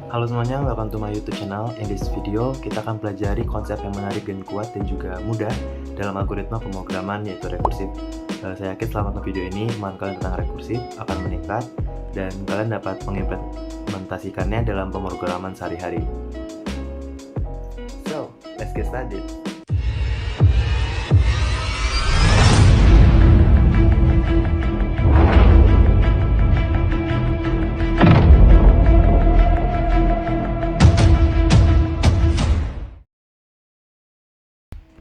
Halo semuanya, welcome to my YouTube channel. In this video, kita akan pelajari konsep yang menarik dan kuat dan juga mudah dalam algoritma pemrograman, yaitu rekursif. Saya yakin selama nonton video ini, pemahaman kalian tentang rekursif akan meningkat dan kalian dapat mengimplementasikannya dalam pemrograman sehari-hari. So, let's get started.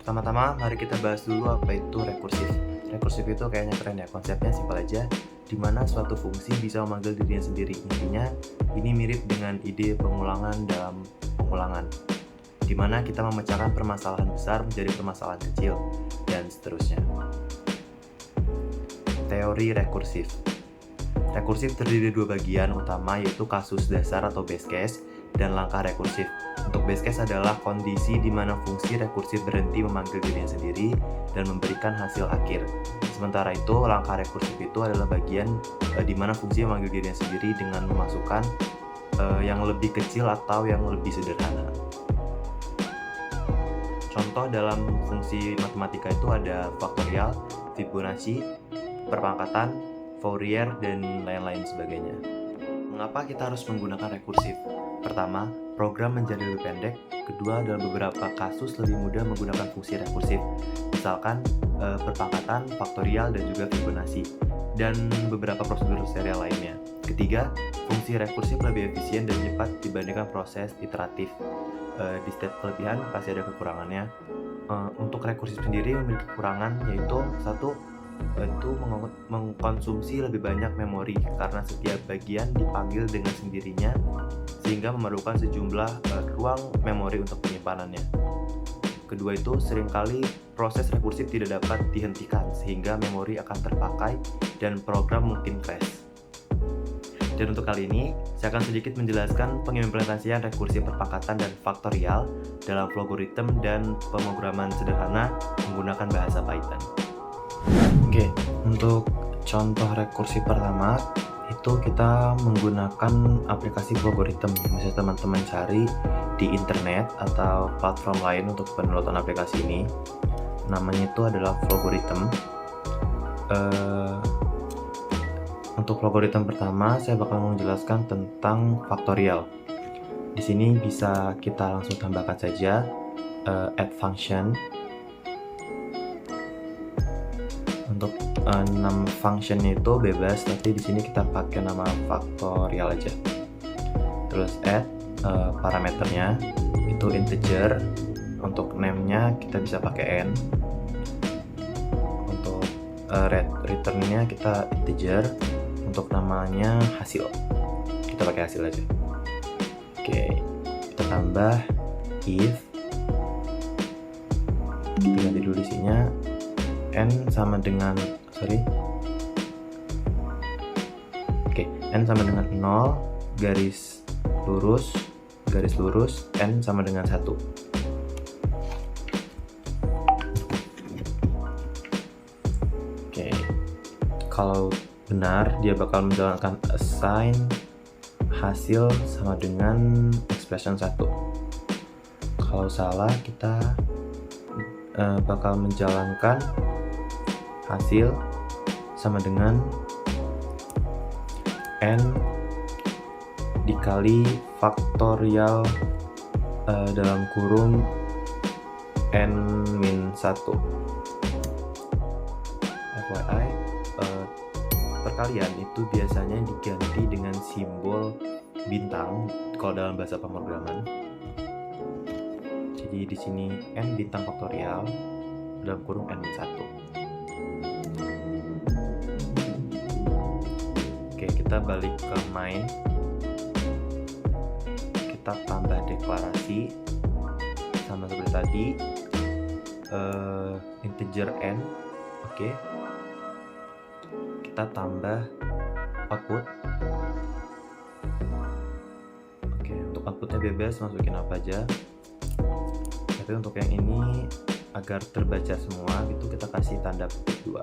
Pertama-tama, mari kita bahas dulu apa itu rekursif. Rekursif itu kayaknya keren ya, konsepnya simpel aja, di mana suatu fungsi bisa memanggil dirinya sendiri. Intinya, ini mirip dengan ide pengulangan dalam pengulangan, di mana kita memecahkan permasalahan besar menjadi permasalahan kecil, dan seterusnya. Teori rekursif. Rekursif terdiri dari dua bagian utama, yaitu kasus dasar atau base case dan langkah rekursif. Untuk base case adalah kondisi di mana fungsi rekursif berhenti memanggil dirinya sendiri dan memberikan hasil akhir. Sementara itu, langkah rekursif itu adalah bagian di mana fungsi memanggil dirinya sendiri dengan memasukkan yang lebih kecil atau yang lebih sederhana. Contoh dalam fungsi matematika itu ada faktorial, Fibonacci, perpangkatan, Fourier, dan lain-lain sebagainya. Mengapa kita harus menggunakan rekursif? Pertama, program menjadi lebih pendek. Kedua, dalam beberapa kasus lebih mudah menggunakan fungsi rekursif, misalkan perpangkatan, faktorial, dan juga Fibonacci, dan beberapa prosedur serial lainnya. Ketiga, fungsi rekursif lebih efisien dan cepat dibandingkan proses iteratif. Di setiap kelebihan pasti ada kekurangannya. Untuk rekursif sendiri memiliki kekurangan, yaitu satu, itu mengkonsumsi lebih banyak memori karena setiap bagian dipanggil dengan sendirinya sehingga memerlukan sejumlah ruang memori untuk penyimpanannya. Kedua itu seringkali proses rekursif tidak dapat dihentikan sehingga memori akan terpakai dan program mungkin crash. Dan untuk kali ini, saya akan sedikit menjelaskan pengimplementasian rekursif perpangkatan dan faktorial dalam algoritma dan pemrograman sederhana menggunakan bahasa Python. Oke, untuk contoh rekursif pertama itu kita menggunakan aplikasi Flogorithm. Bisa teman-teman cari di internet atau platform lain untuk pendownloadan aplikasi ini. Namanya itu adalah Flogorithm. Untuk Flogorithm pertama, saya bakal menjelaskan tentang faktorial. Di sini bisa kita langsung tambahkan saja add function. Untuk nama function itu bebas, tapi di sini kita pakai nama faktorial aja. Terus add parameternya itu integer. Untuk name-nya kita bisa pakai n. Untuk return-nya kita integer. Untuk namanya hasil, kita pakai hasil aja. Oke, kita tambah if. Kita ganti dulu isinya. N sama dengan N sama dengan 0 garis lurus N sama dengan 1. Oke, kalau benar dia bakal menjalankan assign hasil sama dengan expression 1. Kalau salah kita bakal menjalankan hasil sama dengan n dikali faktorial dalam kurung n-1. FYI, perkalian itu biasanya diganti dengan simbol bintang kalau dalam bahasa pemrograman. Jadi di sini n bintang faktorial dalam kurung n-1. Oke, kita balik ke main. Kita tambah deklarasi sama seperti tadi, integer n. Oke, kita tambah output. Oke, untuk outputnya bebas, masukin apa aja. Tapi untuk yang ini agar terbaca semua itu kita kasih tanda petik 2.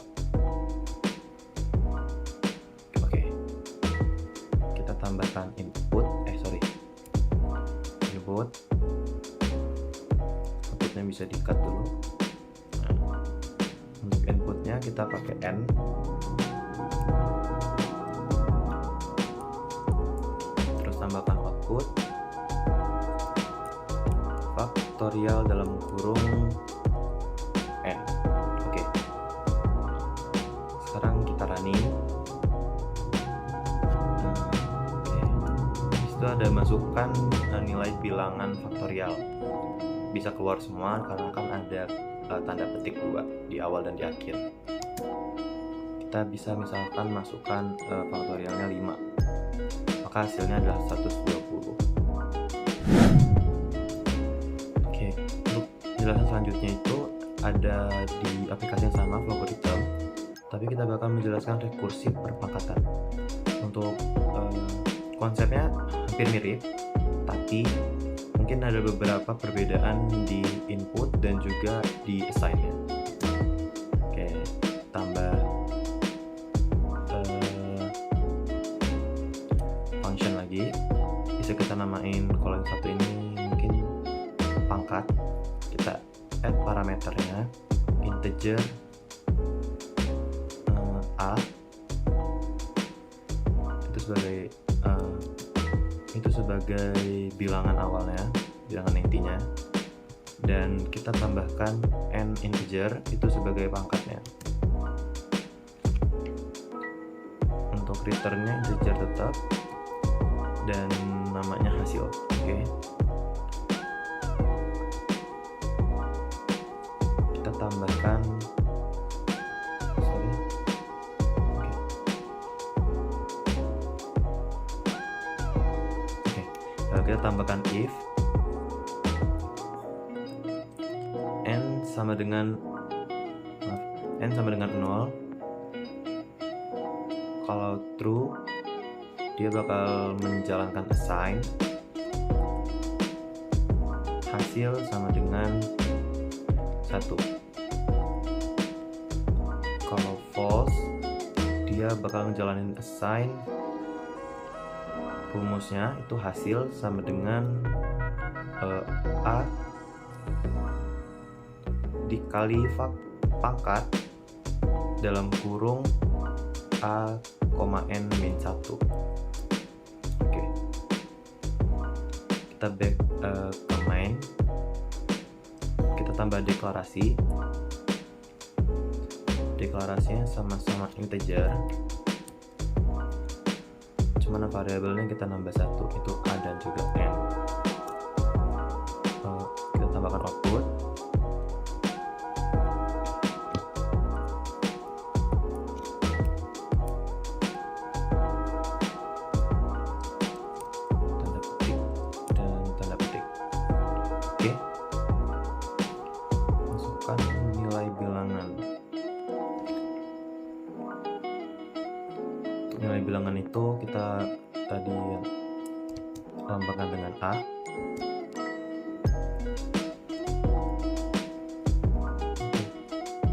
Oke, kita tambahkan input input. Outputnya bisa di-cut dulu. Nah, untuk inputnya kita pakai N. Terus tambahkan output faktorial dalam kurung N. Oke. Sekarang kita running. Ada masukkan nilai bilangan faktorial, bisa keluar semua karena kan ada tanda petik 2 di awal dan di akhir. Kita bisa misalkan masukkan faktorialnya 5, maka hasilnya adalah 120. Oke, untuk penjelasan selanjutnya itu ada di aplikasi yang sama, Flogorithm, tapi kita bakal menjelaskan rekursif perpangkatan. Untuk konsepnya hampir mirip, tapi mungkin ada beberapa perbedaan di input dan juga di assign-nya. Oke, tambah function lagi. Bisa kita namain kalau yang satu ini mungkin pangkat. Kita add parameternya integer a, itu sebagai bilangan awalnya, bilangan intinya, dan kita tambahkan n integer itu sebagai pangkatnya. Untuk returnnya integer tetap dan namanya hasil. Oke. Kita tambahkan kita tambahkan if n sama dengan 0. Kalau true, dia bakal menjalankan assign. Hasil sama dengan 1. Kalau false, dia bakal menjalanin assign. Rumusnya itu hasil sama dengan A dikali pangkat dalam kurung A, N min 1. Oke. Kita back ke main. Kita tambah deklarasi. Deklarasinya sama-sama integer. Cuman variabelnya kita nambah 1, itu A dan juga N. Kita tambahkan output. Tanda petik dan tanda petik. Oke. Masukkan nilai bilangan. Nilai bilangan itu kita tadi lambangkan dengan A.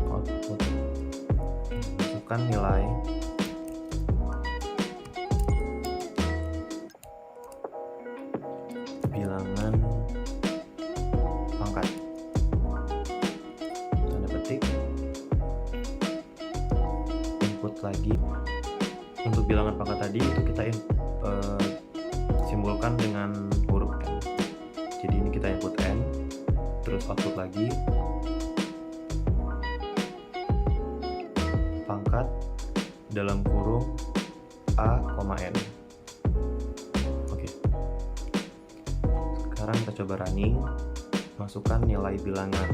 Output. Masukkan nilai bilangan pangkat. Tanda petik. Input lagi. Untuk bilangan pangkat tadi itu kita simbolkan dengan huruf N. Jadi ini kita input N, terus output lagi pangkat dalam kurung A, N. Oke. Sekarang kita coba running, masukkan nilai bilangan.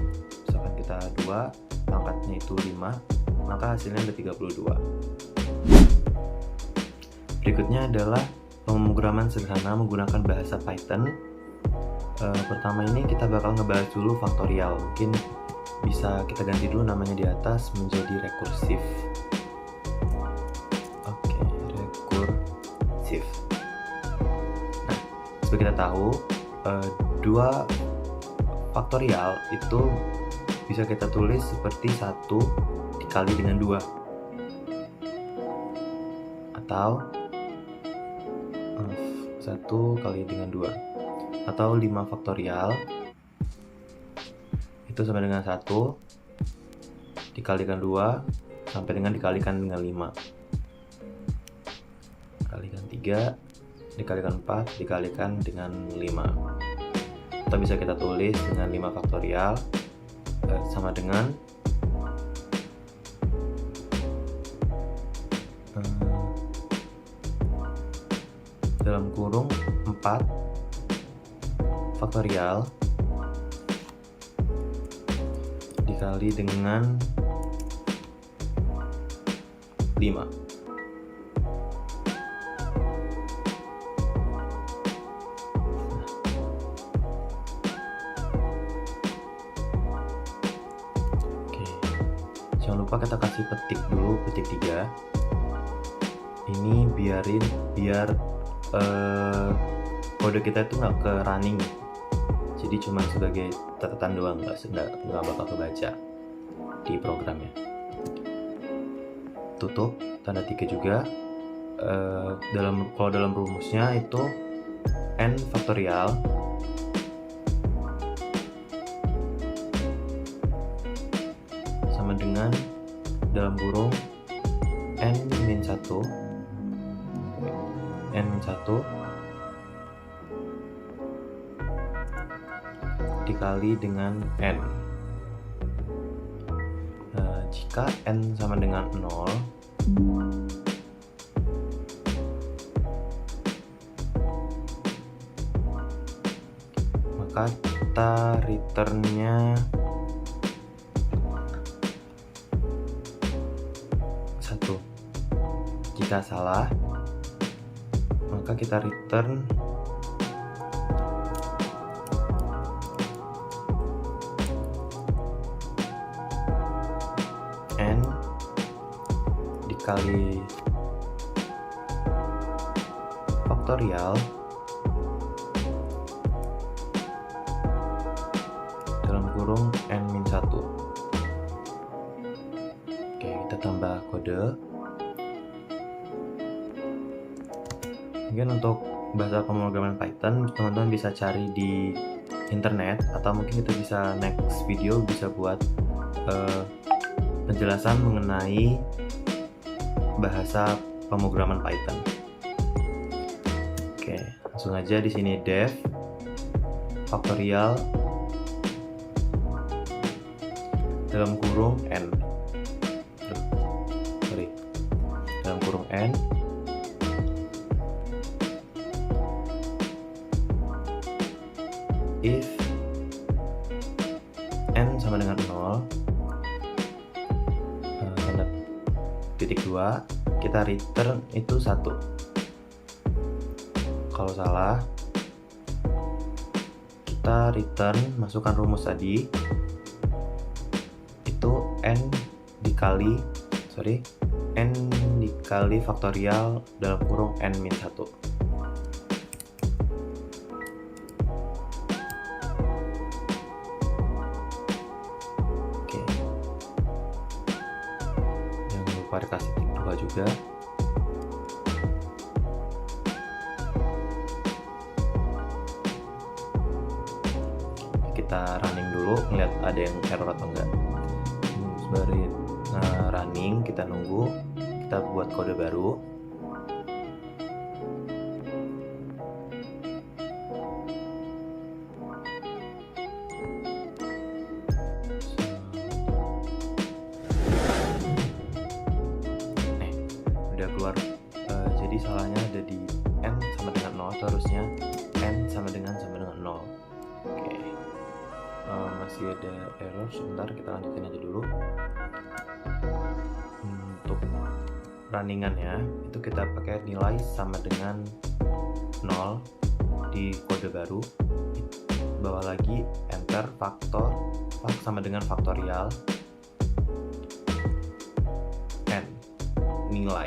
Misalkan kita 2, pangkatnya itu 5, maka hasilnya ada 32. Berikutnya adalah pemrograman sederhana menggunakan bahasa Python. Pertama ini kita bakal ngebahas dulu faktorial. Mungkin bisa kita ganti dulu namanya di atas menjadi rekursif. Oke, rekursif. Nah, seperti kita tahu, 2 faktorial itu bisa kita tulis seperti 1 dikali dengan 2, atau 1 kali dengan 2. atau 5 faktorial itu sama dengan 1 dikalikan 2 sampai dengan dikalikan dengan 5 kalikan 3 dikalikan 4 dikalikan dengan 5, atau bisa kita tulis dengan 5 faktorial sama dengan dalam kurung 4 faktorial dikali dengan 5. Oke, jangan lupa kita kasih petik dulu, petik 3. Ini biar kode kita itu nggak ke running, jadi cuma sebagai catatan doang, nggak bakal kebaca di programnya. Tutup tanda 3 juga. Kalau dalam rumusnya itu n faktorial sama dengan dalam kurung n-1 dikali dengan n. Jika n sama dengan 0, maka kita returnnya 1. Jika salah, maka kita return n dikali faktorial dalam kurung n-1. Oke, kita tambah kode. Mungkin untuk bahasa pemrograman Python teman-teman bisa cari di internet, atau mungkin kita bisa next video bisa buat penjelasan mengenai bahasa pemrograman Python. Oke, langsung aja di sini def faktorial dalam kurung n. Dalam kurung n if n sama dengan 0, tanda titik 2, kita return itu 1. Kalau salah, kita return, masukkan rumus tadi, itu n dikali faktorial dalam kurung n-1. Kasih tik 2 juga. Kita running dulu, ngeliat ada yang error atau enggak. Sembari running, kita nunggu, kita buat kode baru. Udah keluar, jadi salahnya ada di n sama dengan 0, harusnya n sama dengan 0. Oke, masih ada error, sebentar kita lanjutin aja dulu. Untuk runningannya itu kita pakai nilai sama dengan 0 di kode baru, bawah lagi enter fact sama dengan faktorial n nilai.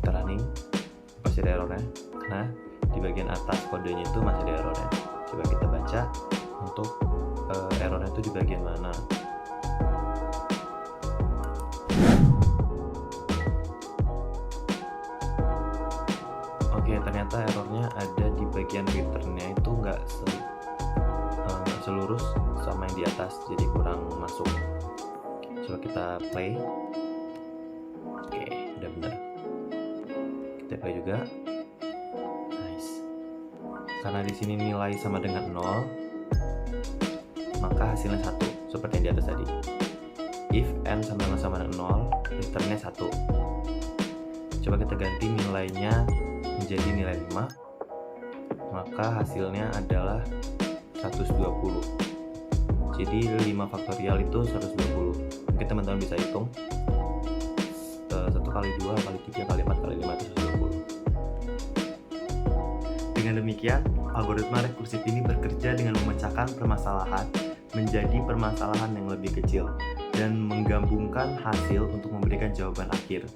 Kita running, pasti ada errornya karena di bagian atas kodenya itu masih ada errornya. Coba kita baca untuk errornya itu di bagian mana. Oke, ternyata errornya ada di bagian returnnya itu nggak selurus sama yang di atas, jadi kurang masuk. Coba kita play. Oke, udah bener. Kita play juga. Nice. Karena di sini nilai sama dengan 0, maka hasilnya 1, seperti yang di atas tadi. If n sama dengan 0, returnnya 1. Coba kita ganti nilainya menjadi nilai 5, maka hasilnya adalah 120. Jadi 5 faktorial itu 120. Mungkin teman-teman bisa hitung 1 kali 2 kali 3 kali 4 kali 5 itu 120. Dengan demikian, algoritma rekursif ini bekerja dengan memecahkan permasalahan menjadi permasalahan yang lebih kecil dan menggabungkan hasil untuk memberikan jawaban akhir.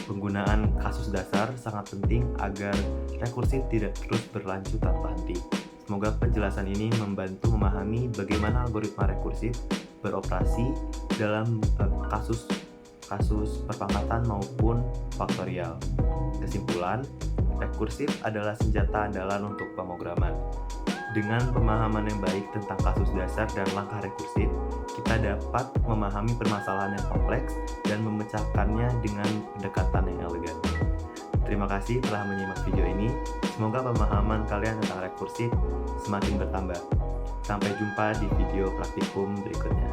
Penggunaan kasus dasar sangat penting agar rekursif tidak terus berlanjut tanpa henti. Semoga penjelasan ini membantu memahami bagaimana algoritma rekursif beroperasi dalam kasus perpangkatan maupun faktorial. Kesimpulan, rekursif adalah senjata andalan untuk pemrograman. Dengan pemahaman yang baik tentang kasus dasar dan langkah rekursif, kita dapat memahami permasalahan yang kompleks dan memecahkannya dengan pendekatan yang elegan. Terima kasih telah menyimak video ini. Semoga pemahaman kalian tentang rekursif semakin bertambah. Sampai jumpa di video praktikum berikutnya.